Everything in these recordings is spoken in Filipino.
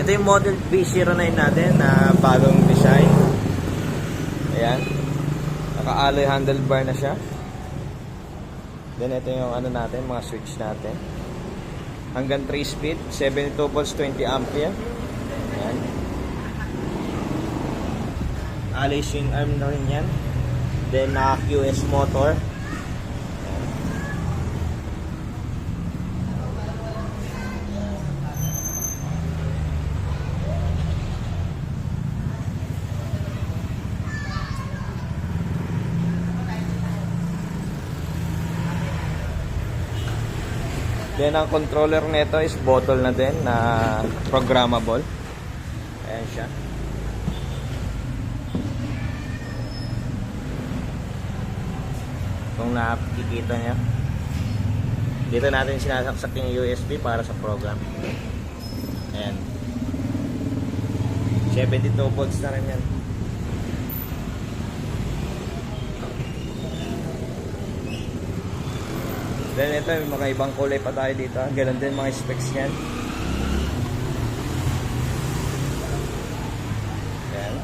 Ito yung model B09 natin na bagong design. Ayan. Naka-alloy handlebar na siya. Then ito yung ano natin, mga switch natin. Hanggang 3 speed, 72 volts, 20 ampere. Ayan. Alloy swing arm na rin yan. Then naka-QS motor. Then ang controller nito is bottle na din na programmable. Ayan siya. Kung nakikita niya. Dito natin sinasaksak yung USB para sa program. Ayan. 72 volts na rin yan. Then ito, may mga ibang kulay pa tayo dito. Ganun din mga specs niyan. Ayan.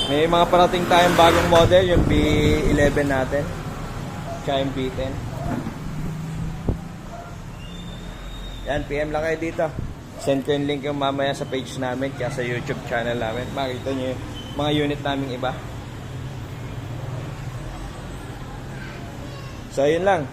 May mga parating tayong bagong model, yung B11 natin. Tsaka yung B10. Yan, PM lang kayo dito. Send ko yung link yung mamaya sa page namin, kaya sa YouTube channel namin. Makita nyo yung mga unit namin iba. So, yun lang.